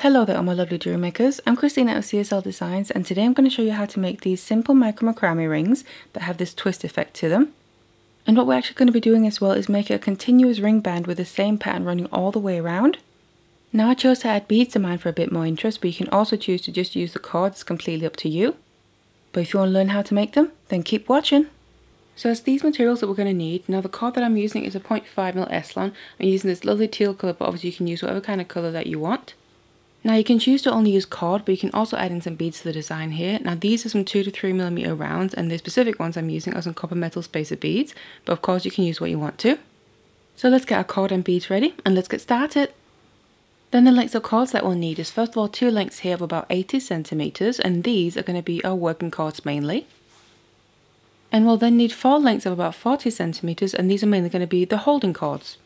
Hello there all my lovely jewelry makers, I'm Christina of CSLdesigns and today I'm going to show you how to make these simple macrame rings that have this twist effect to them. And what we're actually going to be doing as well is make a continuous ring band with the same pattern running all the way around. Now I chose to add beads to mine for a bit more interest, but you can also choose to just use the cord, it's completely up to you. But if you want to learn how to make them, then keep watching. So it's these materials that we're going to need. Now the cord that I'm using is a 0.5mm s-lon. I'm using this lovely teal colour, but obviously you can use whatever kind of colour that you want. Now you can choose to only use cord, but you can also add in some beads to the design here. Now these are some 2 to 3mm rounds, and the specific ones I'm using are some copper metal spacer beads, but of course you can use what you want to. So let's get our cord and beads ready, and let's get started. Then the lengths of cords that we'll need is first of all 2 lengths here of about 80 centimeters, and these are going to be our working cords mainly. And we'll then need 4 lengths of about 40 centimeters, and these are mainly going to be the holding cords.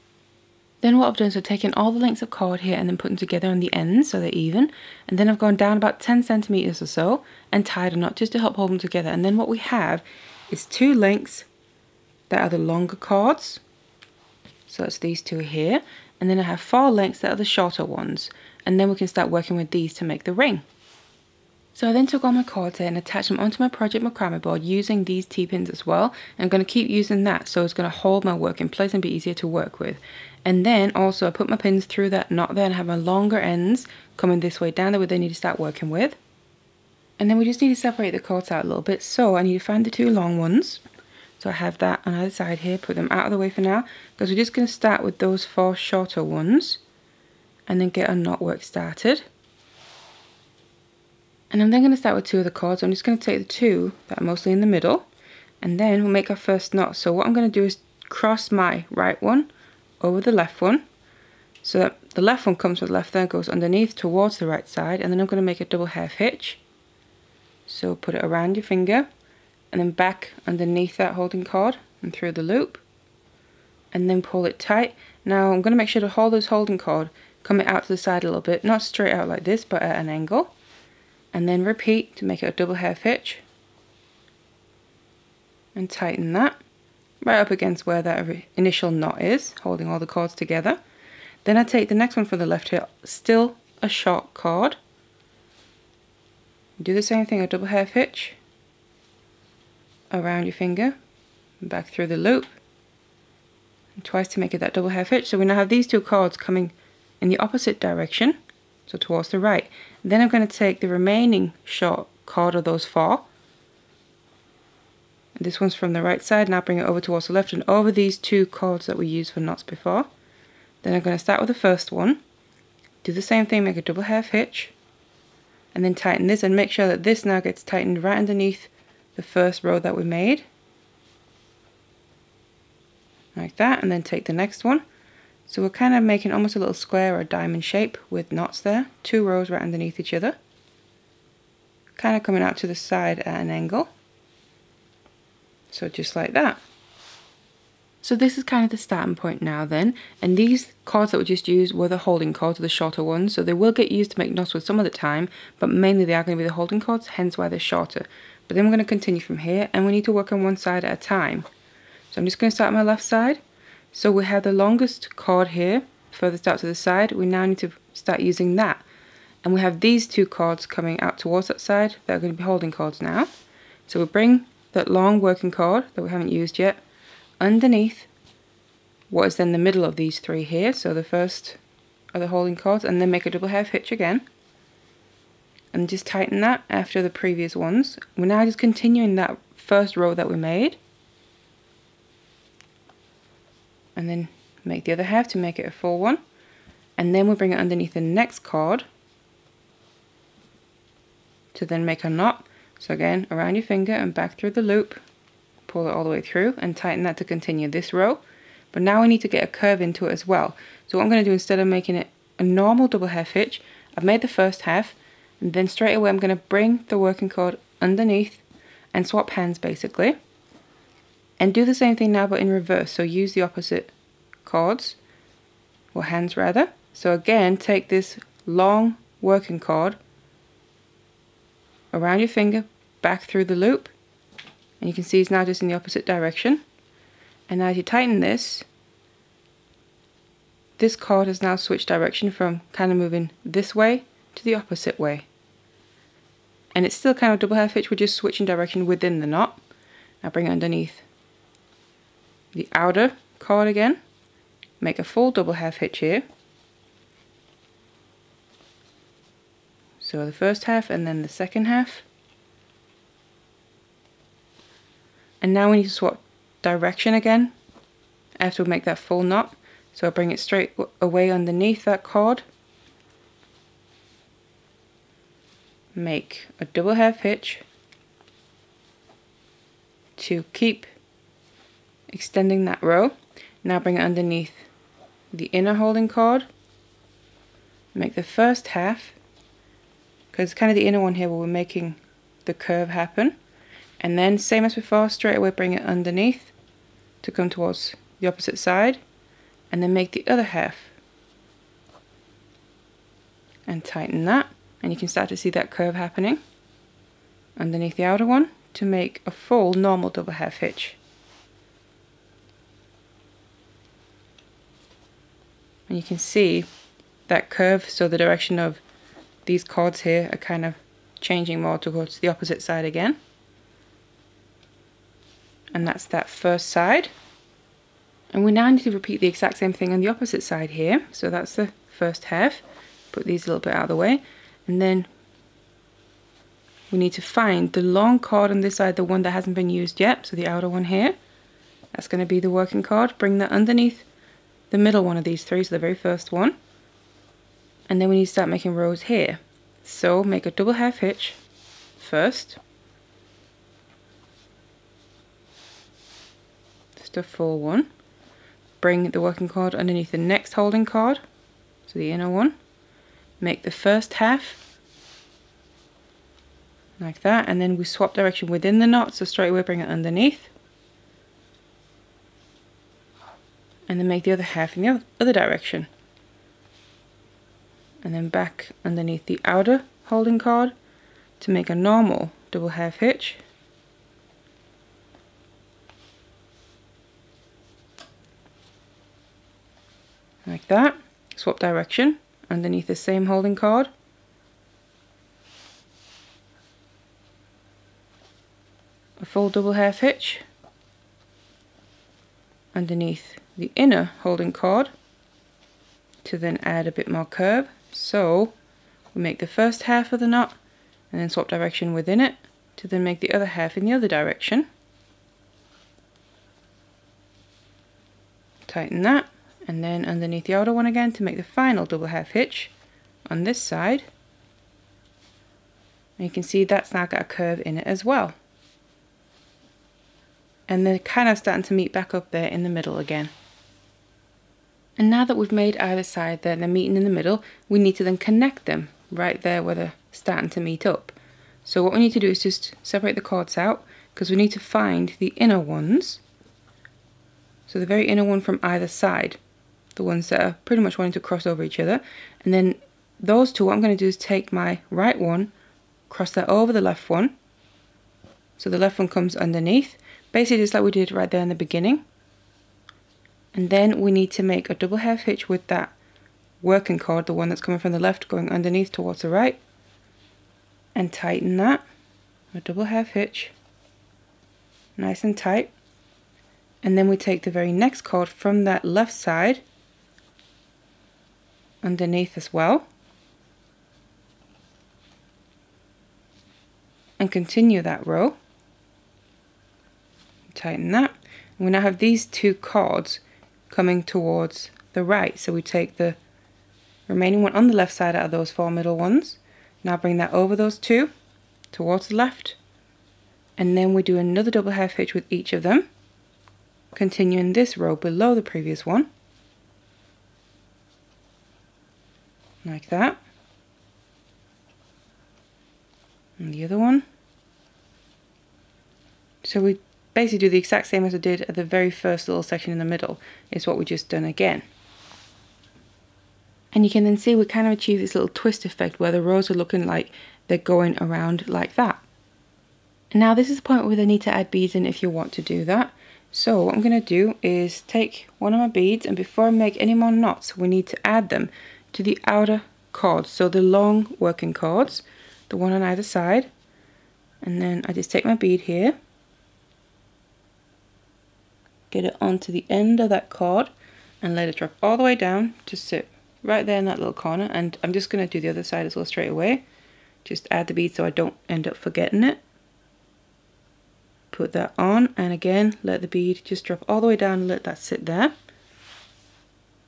Then what I've done is I've taken all the lengths of cord here and then put them together on the ends so they're even, and then I've gone down about 10 centimeters or so and tied a knot just to help hold them together. And then what we have is 2 lengths that are the longer cords, so that's these 2 here, and then I have 4 lengths that are the shorter ones, and then we can start working with these to make the ring. So I then took all my cords here and attached them onto my project macrame board using these T-pins as well. And I'm going to keep using that, so it's going to hold my work in place and be easier to work with. And then also I put my pins through that knot there and have my longer ends coming this way down that we then need to start working with. And then we just need to separate the cords out a little bit, so I need to find the 2 long ones. So I have that on either side here, put them out of the way for now, because we're just going to start with those 4 shorter ones and then get our knot work started. And I'm then going to start with 2 of the cords. So I'm just going to take the 2 that are mostly in the middle, and then we'll make our first knot. So what I'm going to do is cross my right one over the left one, so that the left one comes with the left there, goes underneath towards the right side, and then I'm going to make a double half hitch. So put it around your finger, and then back underneath that holding cord and through the loop, and then pull it tight. Now I'm going to make sure to hold this holding cord coming out to the side a little bit, not straight out like this, but at an angle. And then repeat to make it a double half hitch and tighten that right up against where that initial knot is, holding all the cords together. Then I take the next one for the left here, still a short cord, do the same thing, a double half hitch around your finger and back through the loop, and twice to make it that double half hitch. So we now have these 2 cords coming in the opposite direction, so towards the right. Then I'm going to take the remaining short cord of those 4. And this one's from the right side, and I'll bring it over towards the left and over these 2 cords that we used for knots before. Then I'm going to start with the first one, do the same thing, make a double half hitch, and then tighten this, and make sure that this now gets tightened right underneath the first row that we made. Like that, and then take the next one. So we're kind of making almost a little square or a diamond shape with knots there, 2 rows right underneath each other, kind of coming out to the side at an angle. So just like that. So this is kind of the starting point now then, and these cords that we just used were the holding cords, the shorter ones, so they will get used to make knots with some of the time, but mainly they are going to be the holding cords, hence why they're shorter. But then we're going to continue from here, and we need to work on one side at a time. So I'm just going to start on my left side. So we have the longest cord here, furthest out to the side. We now need to start using that. And we have these 2 cords coming out towards that side that are going to be holding cords now. So we bring that long working cord that we haven't used yet underneath what is then the middle of these 3 here. So the first are the holding cords, and then make a double half hitch again. And just tighten that after the previous ones. We're now just continuing that first row that we made. And then make the other half to make it a full one, and then we'll bring it underneath the next cord to then make a knot. So again, around your finger and back through the loop, pull it all the way through and tighten that to continue this row. But now we need to get a curve into it as well. So what I'm going to do, instead of making it a normal double half hitch, I've made the first half, and then straight away I'm going to bring the working cord underneath and swap hands basically. And do the same thing now but in reverse, so use the opposite cords, or hands rather. So again, take this long working cord around your finger, back through the loop, and you can see it's now just in the opposite direction. And as you tighten this, this cord has now switched direction from kind of moving this way to the opposite way. And it's still kind of double half hitch, we're just switching direction within the knot. Now bring it underneath the outer cord again, make a full double half hitch here. So the first half and then the second half. And now we need to swap direction again after we make that full knot. So I bring it straight away underneath that cord, make a double half hitch to keep extending that row. Now bring it underneath the inner holding cord, make the first half, because it's kind of the inner one here where we're making the curve happen, and then same as before, straight away bring it underneath to come towards the opposite side, and then make the other half and tighten that, and you can start to see that curve happening underneath the outer one to make a full normal double half hitch. And you can see that curve, so the direction of these cords here are kind of changing more towards the opposite side again. And that's that first side. And we now need to repeat the exact same thing on the opposite side here. So that's the first half. Put these a little bit out of the way. And then we need to find the long cord on this side, the one that hasn't been used yet. So the outer one here. That's going to be the working cord. Bring that underneath the middle one of these three, so the very first one. And then we need to start making rows here. So make a double half hitch first. Just a full one. Bring the working cord underneath the next holding cord, so the inner one. Make the first half like that, and then we swap direction within the knot, so straight away bring it underneath. And then make the other half in the other direction. And then back underneath the outer holding cord to make a normal double half hitch. Like that. Swap direction underneath the same holding cord. A full double half hitch underneath the inner holding cord to then add a bit more curve. So we make the first half of the knot and then swap direction within it to then make the other half in the other direction. Tighten that, and then underneath the outer one again to make the final double half hitch on this side. And you can see that's now got a curve in it as well. And they're kind of starting to meet back up there in the middle again. And now that we've made either side there, they're meeting in the middle, we need to then connect them right there where they're starting to meet up. So what we need to do is just separate the cords out, because we need to find the inner ones. So the very inner one from either side, the ones that are pretty much wanting to cross over each other. And then those two, what I'm going to do is take my right one, cross that over the left one. So the left one comes underneath, basically just like we did right there in the beginning. And then we need to make a double half hitch with that working cord, the one that's coming from the left going underneath towards the right, and tighten that. A double half hitch, nice and tight. And then we take the very next cord from that left side underneath as well, and continue that row. Tighten that. And we now have these two cords coming towards the right, so we take the remaining one on the left side out of those four middle ones. Now bring that over those two towards the left, and then we do another double half hitch with each of them, continuing this row below the previous one, like that. And the other one. So we basically do the exact same as I did at the very first little section in the middle, is what we just done again. And you can then see we kind of achieve this little twist effect where the rows are looking like they're going around like that. And now this is the point where they need to add beads in if you want to do that. So what I'm going to do is take one of my beads, and before I make any more knots we need to add them to the outer cords, so the long working cords, the one on either side, and then I just take my bead here, get it onto the end of that cord and let it drop all the way down to sit right there in that little corner. And I'm just going to do the other side as well straight away. Just add the bead so I don't end up forgetting it. Put that on, and again let the bead just drop all the way down and let that sit there.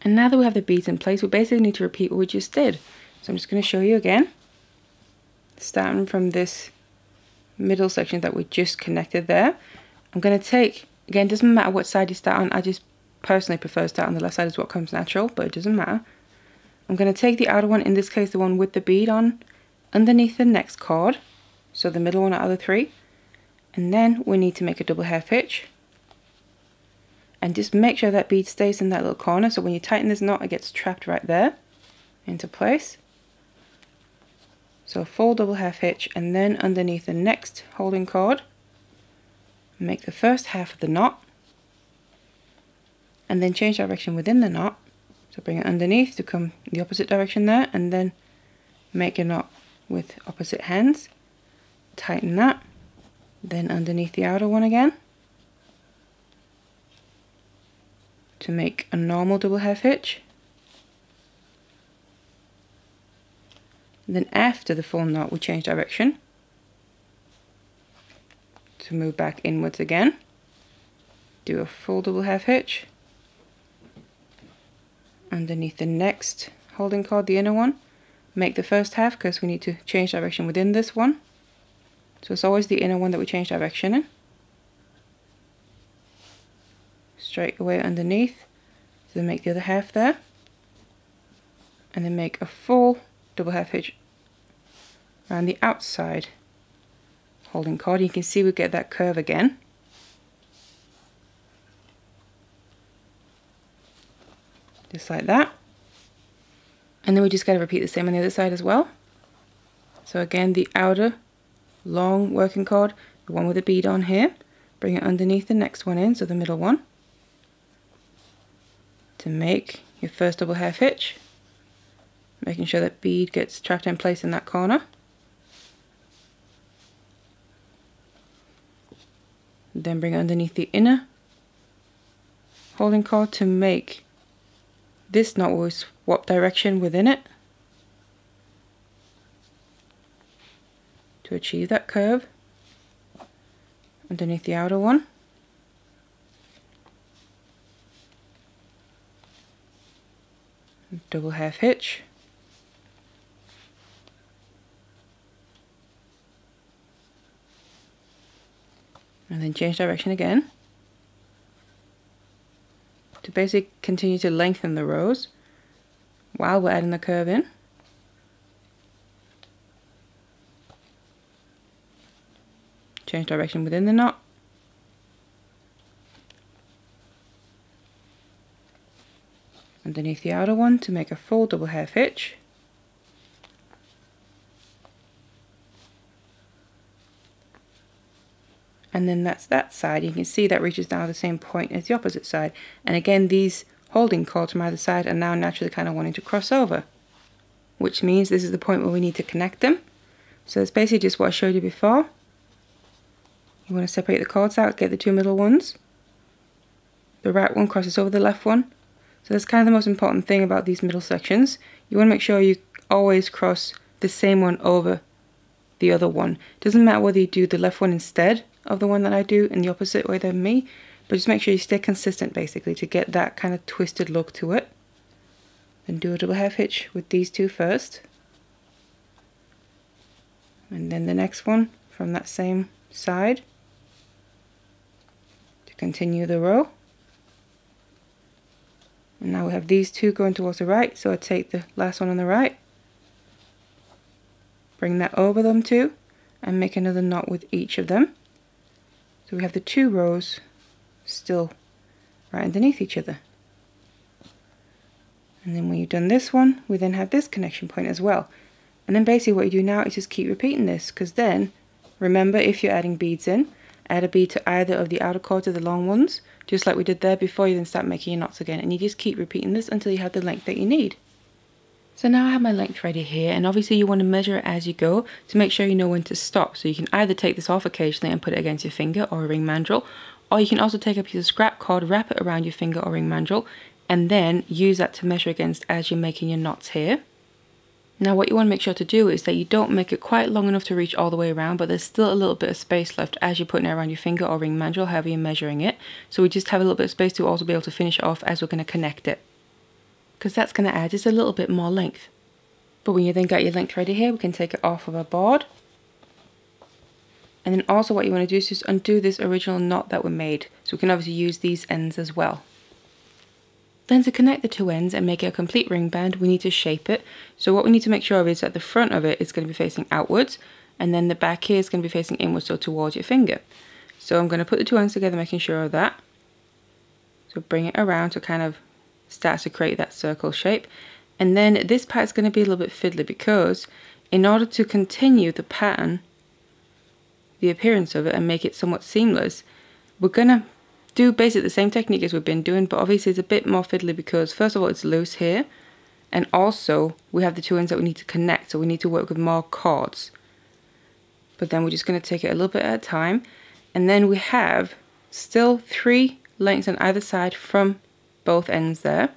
And now that we have the beads in place, we basically need to repeat what we just did. So I'm just going to show you again, starting from this middle section that we just connected there. I'm going to take, again, it doesn't matter what side you start on, I just personally prefer to start on the left side, is what comes natural, but it doesn't matter. I'm going to take the outer one, in this case the one with the bead on, underneath the next cord, so the middle one out of the three, and then we need to make a double half hitch, and just make sure that bead stays in that little corner, so when you tighten this knot it gets trapped right there into place. So a full double half hitch, and then underneath the next holding cord, make the first half of the knot, and then change direction within the knot. So bring it underneath to come the opposite direction there, and then make a knot with opposite hands, tighten that, then underneath the outer one again to make a normal double half hitch. And then after the full knot we change direction to move back inwards again, do a full double half hitch, underneath the next holding cord, the inner one, make the first half because we need to change direction within this one, so it's always the inner one that we change direction in. Straight away underneath, so then make the other half there, and then make a full double half hitch around the outside holding cord. You can see we get that curve again. Just like that. And then we just got to repeat the same on the other side as well. So again, the outer long working cord, the one with the bead on here, bring it underneath the next one in, so the middle one, to make your first double half hitch, making sure that bead gets trapped in place in that corner. Then bring it underneath the inner holding cord to make this knot will swap direction within it to achieve that curve underneath the outer one. Double half hitch. And then change direction again to basically continue to lengthen the rows while we're adding the curve in. Change direction within the knot. Underneath the outer one to make a full double half hitch. And then that's that side. You can see that reaches down to the same point as the opposite side. And again, these holding cords from either side are now naturally kind of wanting to cross over, which means this is the point where we need to connect them. So it's basically just what I showed you before. You want to separate the cords out, get the two middle ones. The right one crosses over the left one. So that's kind of the most important thing about these middle sections. You want to make sure you always cross the same one over the other one. Doesn't matter whether you do the left one instead of the one that I do in the opposite way than me, but just make sure you stay consistent basically to get that kind of twisted look to it. Then do a double half hitch with these two first, and then the next one from that same side to continue the row. And now we have these two going towards the right, so I take the last one on the right, bring that over them two, and make another knot with each of them. So we have the two rows still right underneath each other. And then when you've done this one, we then have this connection point as well. And then basically what you do now is just keep repeating this, because then, remember, if you're adding beads in, add a bead to either of the outer cords of the long ones, just like we did there before you then start making your knots again. And you just keep repeating this until you have the length that you need. So now I have my length ready here, and obviously you want to measure it as you go to make sure you know when to stop. So you can either take this off occasionally and put it against your finger or a ring mandrel, or you can also take a piece of scrap cord, wrap it around your finger or ring mandrel, and then use that to measure against as you're making your knots here. Now what you want to make sure to do is that you don't make it quite long enough to reach all the way around, but there's still a little bit of space left as you're putting it around your finger or ring mandrel, however you're measuring it. So we just have a little bit of space to also be able to finish it off as we're going to connect it, because that's going to add just a little bit more length. But when you then got your length ready here, we can take it off of our board. And then also what you want to do is just undo this original knot that we made. So we can obviously use these ends as well. Then to connect the two ends and make it a complete ring band, we need to shape it. So what we need to make sure of is that the front of it is going to be facing outwards, and then the back here is going to be facing inwards, so towards your finger. So I'm going to put the two ends together, making sure of that. So bring it around to kind of start to create that circle shape. And then this part is going to be a little bit fiddly, because in order to continue the pattern, the appearance of it, and make it somewhat seamless, we're going to do basically the same technique as we've been doing, but obviously it's a bit more fiddly because first of all it's loose here, and also we have the two ends that we need to connect, so we need to work with more cords. But then we're just going to take it a little bit at a time, and then we have still 3 lengths on either side from both ends there.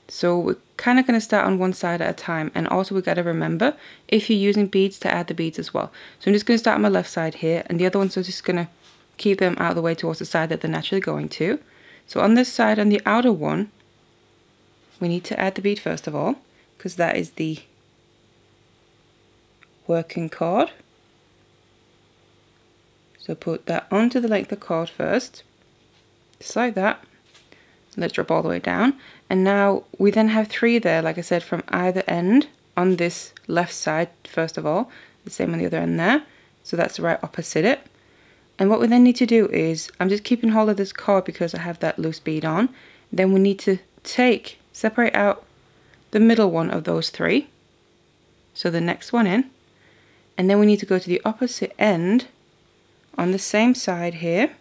So we're kind of going to start on one side at a time, and also we've got to remember if you're using beads to add the beads as well. So I'm just going to start on my left side here, and the other ones are just going to keep them out of the way towards the side that they're naturally going to. So on this side, on the outer one, we need to add the bead first of all, because that is the working cord. So put that onto the length of cord first, just like that. Let's drop all the way down, and now we then have 3 there, like I said, from either end on this left side first of all, the same on the other end there, so that's right opposite it. And what we then need to do is, I'm just keeping hold of this cord because I have that loose bead on. Then we need to separate out the middle one of those 3, so the next one in, and then we need to go to the opposite end on the same side here,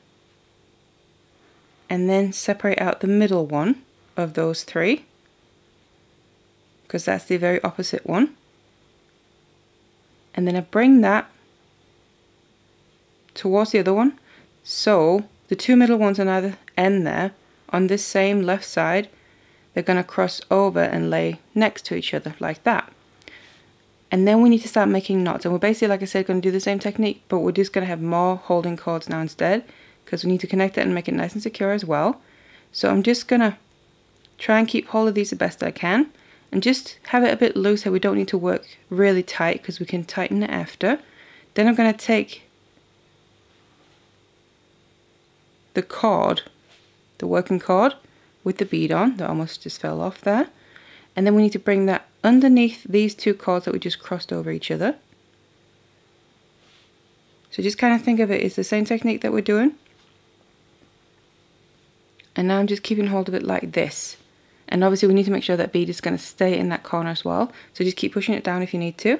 and then separate out the middle one of those 3, because that's the very opposite one. And then I bring that towards the other one, so the 2 middle ones on either end there on this same left side, they're going to cross over and lay next to each other like that. And then we need to start making knots, and we're basically, like I said, going to do the same technique, but we're just going to have more holding cords now instead, because we need to connect it and make it nice and secure as well. So I'm just going to try and keep hold of these the best I can, and just have it a bit loose so we don't need to work really tight, because we can tighten it after. Then I'm going to take the cord, the working cord with the bead on that almost just fell off there, and then we need to bring that underneath these 2 cords that we just crossed over each other. So just kind of think of it as the same technique that we're doing, and now I'm just keeping hold of it like this, and obviously we need to make sure that bead is going to stay in that corner as well, so just keep pushing it down if you need to.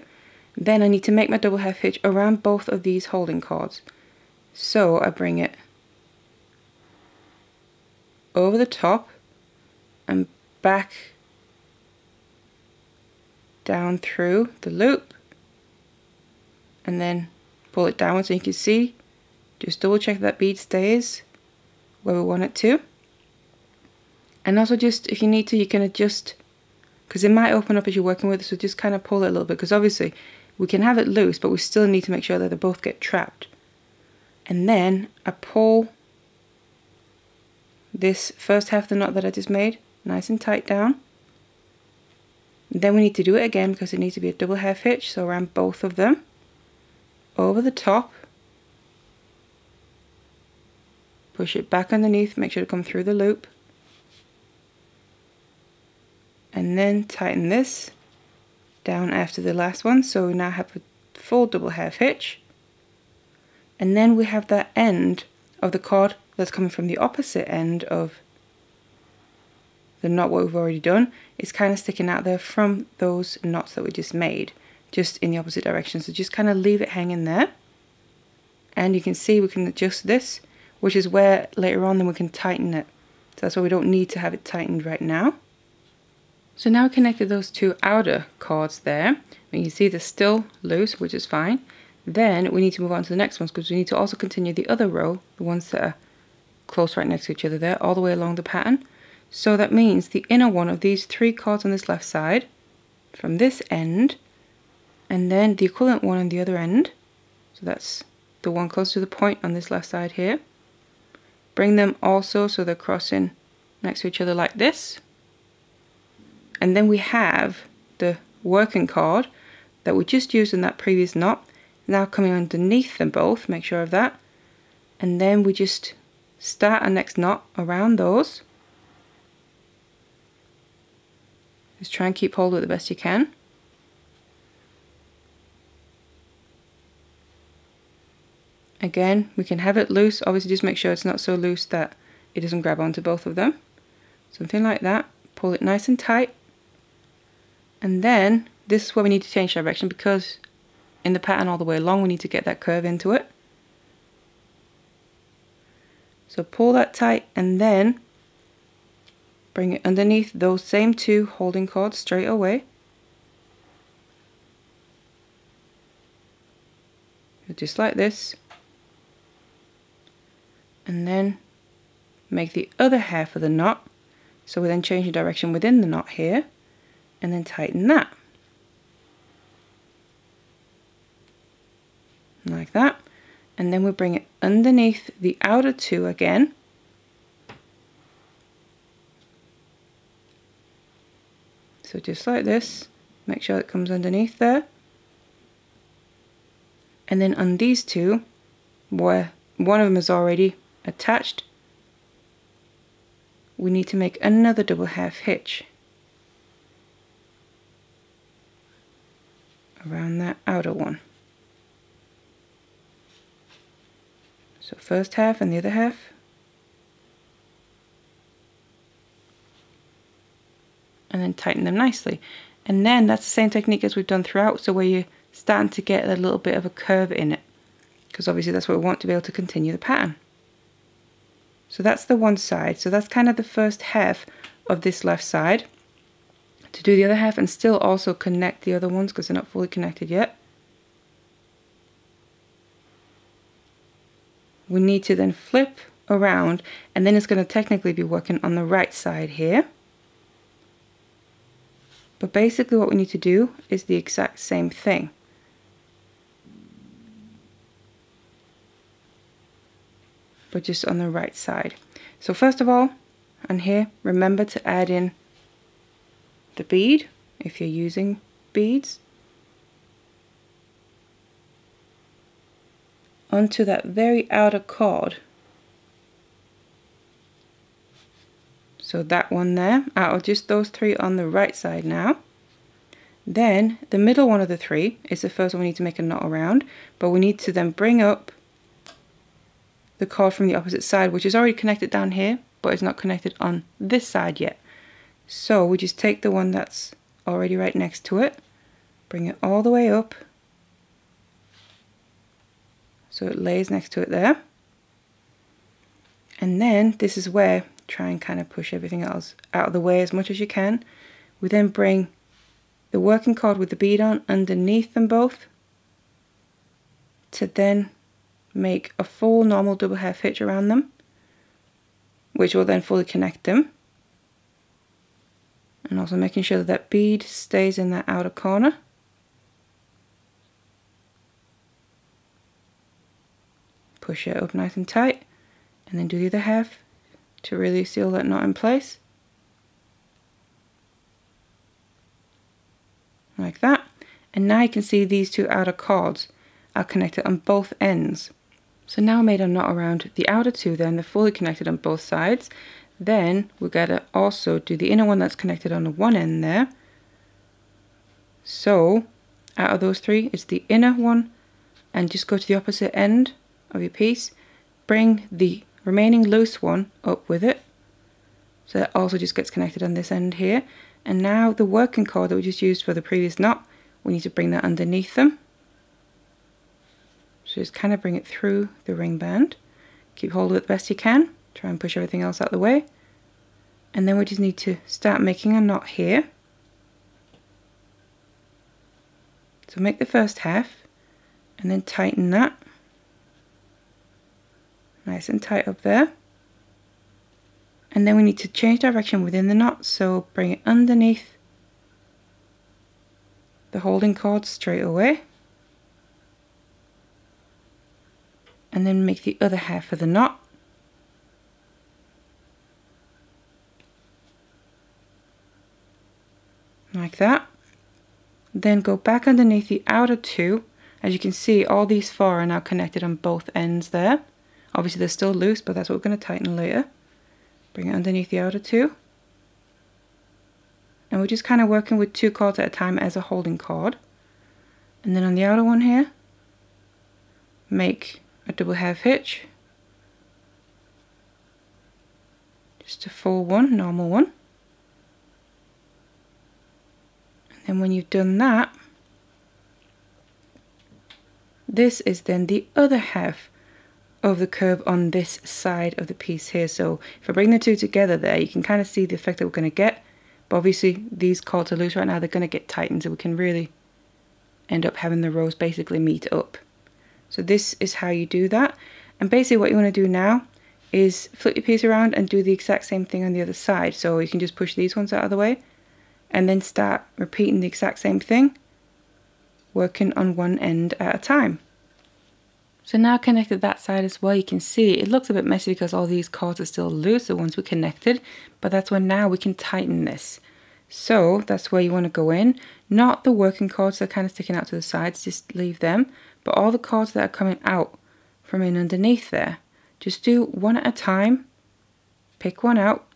Then I need to make my double half hitch around both of these holding cords, so I bring it over the top and back down through the loop, and then pull it downwards, so you can see, just double check that bead stays where we want it to. And also, just if you need to, you can adjust, because it might open up as you're working with it, so just kind of pull it a little bit, because obviously we can have it loose, but we still need to make sure that they both get trapped. And then I pull this first half of the knot that I just made nice and tight down. Then we need to do it again, because it needs to be a double half hitch, so around both of them, over the top, push it back underneath, make sure to come through the loop, and then tighten this down after the last one, so we now have a full double half hitch. And then we have that end of the cord that's coming from the opposite end of the knot what we've already done. It's kind of sticking out there from those knots that we just made, just in the opposite direction. So just kind of leave it hanging there, and you can see we can adjust this, which is where later on then we can tighten it. So that's why we don't need to have it tightened right now. So now I connected those two outer cords there, and you see they're still loose, which is fine. Then we need to move on to the next ones because we need to also continue the other row, the ones that are close right next to each other there, all the way along the pattern. So that means the inner one of these three cords on this left side, from this end, and then the equivalent one on the other end. So that's the one close to the point on this left side here. Bring them also so they're crossing next to each other like this. And then we have the working cord that we just used in that previous knot now coming underneath them both, make sure of that. And then we just start our next knot around those. Just try and keep hold of it the best you can. Again, we can have it loose, obviously just make sure it's not so loose that it doesn't grab onto both of them. Something like that. Pull it nice and tight. And then, this is where we need to change direction because in the pattern all the way along we need to get that curve into it. So pull that tight and then bring it underneath those same two holding cords straight away. Just like this. And then make the other half of the knot. So we then change the direction within the knot here and then tighten that. Like that. And then we bring it underneath the outer two again. So just like this, make sure it comes underneath there. And then on these two, where one of them is already attached, we need to make another double half hitch around that outer one. So first half and the other half. And then tighten them nicely. And then that's the same technique as we've done throughout, so where you're starting to get a little bit of a curve in it. Because obviously that's what we want to be able to continue the pattern. So that's the one side. So that's kind of the first half of this left side. To do the other half and still also connect the other ones because they're not fully connected yet. We need to then flip around and then it's going to technically be working on the right side here. But basically what we need to do is the exact same thing. But just on the right side. So first of all, on here, remember to add in the bead if you're using beads onto that very outer cord. So that one there, out of just those three on the right side now. Then the middle one of the three is the first one we need to make a knot around, but we need to then bring up the cord from the opposite side, which is already connected down here, but it's not connected on this side yet. So we just take the one that's already right next to it, bring it all the way up, so it lays next to it there. And then this is where try and kind of push everything else out of the way as much as you can. We then bring the working cord with the bead on underneath them both to then make a full normal double half hitch around them, which will then fully connect them. And also making sure that that bead stays in that outer corner. Push it up nice and tight and then do the other half to really seal that knot in place. Like that. And now you can see these two outer cords are connected on both ends. So now I made a knot around the outer two, then they're fully connected on both sides. Then we gotta also do the inner one that's connected on the one end there. So out of those three, it's the inner one, and just go to the opposite end of your piece. Bring the remaining loose one up with it. So that also just gets connected on this end here. And now the working cord that we just used for the previous knot, we need to bring that underneath them. So just kind of bring it through the ring band. Keep hold of it the best you can. Try and push everything else out of the way. And then we just need to start making a knot here. So make the first half and then tighten that. Nice and tight up there. And then we need to change direction within the knot, so bring it underneath the holding cord straight away. And then make the other half of the knot. Like that. Then go back underneath the outer two. As you can see, all these four are now connected on both ends there. Obviously they're still loose, but that's what we're going to tighten later. Bring it underneath the outer two. And we're just kind of working with 2 cords at a time as a holding cord. And then on the outer one here, make a double half hitch. Just a full one, normal one. And then when you've done that, this is then the other half of the curve on this side of the piece here. So if I bring the two together there, you can kind of see the effect that we're going to get. But obviously these cords are loose right now, they're going to get tightened, so we can really end up having the rows basically meet up. So this is how you do that. And basically what you want to do now is flip your piece around and do the exact same thing on the other side. So you can just push these ones out of the way and then start repeating the exact same thing, working on one end at a time. So now connected that side as well, you can see it looks a bit messy because all these cords are still loose, the ones we connected, but that's when now we can tighten this. So that's where you want to go in, not the working cords that are kind of sticking out to the sides, just leave them, but all the cords that are coming out from in underneath there. Just do one at a time, pick one out,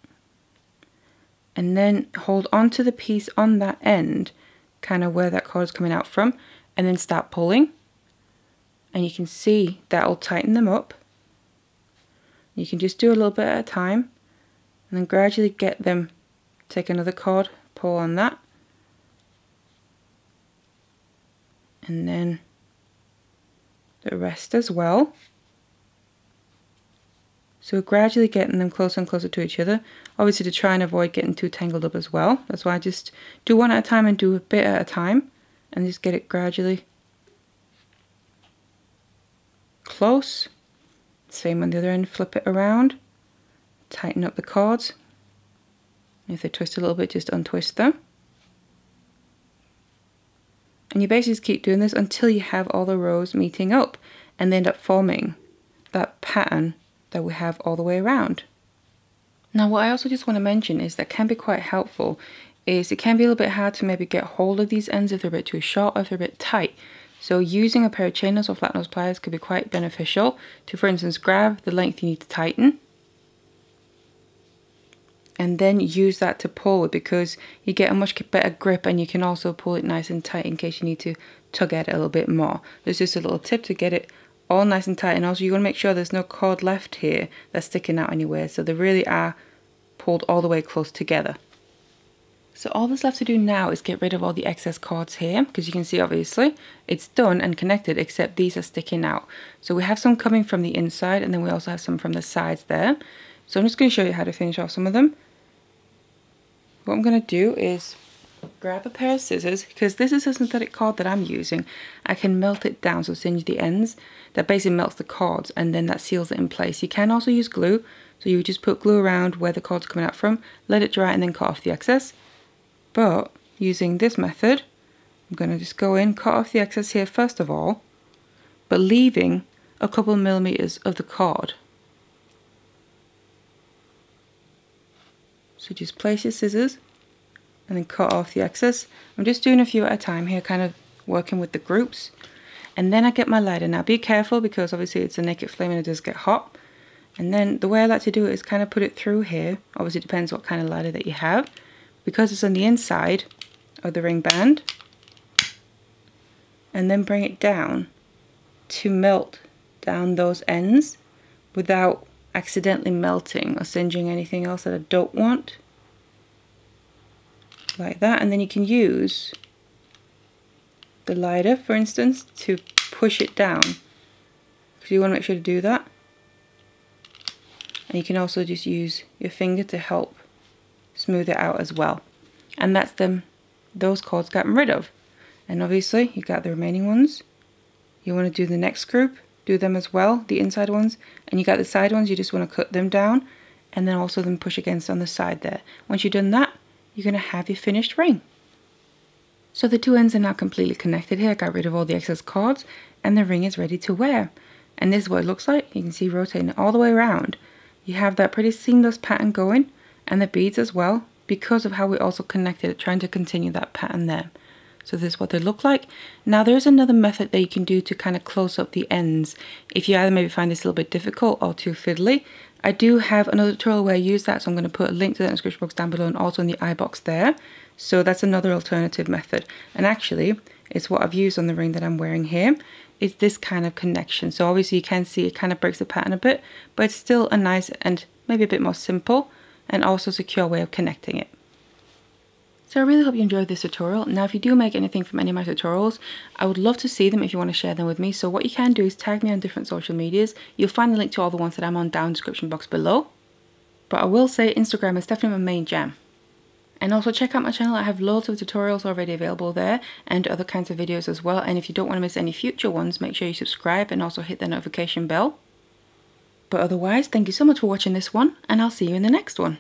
and then hold on to the piece on that end, kind of where that cord is coming out from, and then start pulling. And you can see that'll tighten them up. You can just do a little bit at a time and then gradually get them, take another cord, pull on that, and then the rest as well. So gradually getting them closer and closer to each other, obviously to try and avoid getting too tangled up as well. That's why I just do one at a time and do a bit at a time and just get it gradually close. Same on the other end, flip it around, tighten up the cords. If they twist a little bit, just untwist them. And you basically just keep doing this until you have all the rows meeting up and they end up forming that pattern that we have all the way around. Now what I also just want to mention is that can be quite helpful is it can be a little bit hard to maybe get hold of these ends if they're a bit too short or if they're a bit tight. So using a pair of chain nails or flat nose pliers could be quite beneficial to, for instance, grab the length you need to tighten and then use that to pull with, because you get a much better grip and you can also pull it nice and tight in case you need to tug at it a little bit more. There's just a little tip to get it all nice and tight, and also you want to make sure there's no cord left here that's sticking out anywhere, so they really are pulled all the way close together. So all that's left to do now is get rid of all the excess cords here, because you can see obviously it's done and connected except these are sticking out. So we have some coming from the inside and then we also have some from the sides there. So I'm just going to show you how to finish off some of them. What I'm going to do is grab a pair of scissors, because this is a synthetic cord that I'm using. I can melt it down, so singe the ends. That basically melts the cords and then that seals it in place. You can also use glue, so you just put glue around where the cord's coming out from, let it dry and then cut off the excess. But using this method, I'm going to just go in, cut off the excess here first of all, but leaving a couple of millimeters of the cord. So just place your scissors and then cut off the excess. I'm just doing a few at a time here, kind of working with the groups. And then I get my lighter. Now be careful because obviously it's a naked flame and it does get hot. And then the way I like to do it is kind of put it through here. Obviously it depends what kind of lighter that you have. Because it's on the inside of the ring band, and then bring it down to melt down those ends without accidentally melting or singeing anything else that I don't want. Like that, and then you can use the lighter, for instance, to push it down, because you want to make sure to do that. And you can also just use your finger to help smooth it out as well. And that's those cords gotten rid of. And obviously you got the remaining ones. You want to do the next group, do them as well, the inside ones, and you got the side ones, you just want to cut them down and then also then push against on the side there. Once you've done that, you're going to have your finished ring. So the two ends are now completely connected here. I got rid of all the excess cords and the ring is ready to wear. And this is what it looks like. You can see rotating it all the way around. You have that pretty seamless pattern going and the beads as well because of how we also connected it, trying to continue that pattern there. So this is what they look like. Now there's another method that you can do to kind of close up the ends. If you either maybe find this a little bit difficult or too fiddly, I do have another tutorial where I use that, so I'm going to put a link to that in the description box down below and also in the I box there. So that's another alternative method. And actually, it's what I've used on the ring that I'm wearing here. Is this kind of connection. So obviously you can see it kind of breaks the pattern a bit, but it's still a nice and maybe a bit more simple and also secure way of connecting it. So I really hope you enjoyed this tutorial. Now if you do make anything from any of my tutorials, I would love to see them if you want to share them with me. So what you can do is tag me on different social medias. You'll find the link to all the ones that I'm on down in the description box below. But I will say Instagram is definitely my main jam. And also check out my channel, I have loads of tutorials already available there and other kinds of videos as well. And if you don't want to miss any future ones, make sure you subscribe and also hit the notification bell. But otherwise, thank you so much for watching this one and I'll see you in the next one.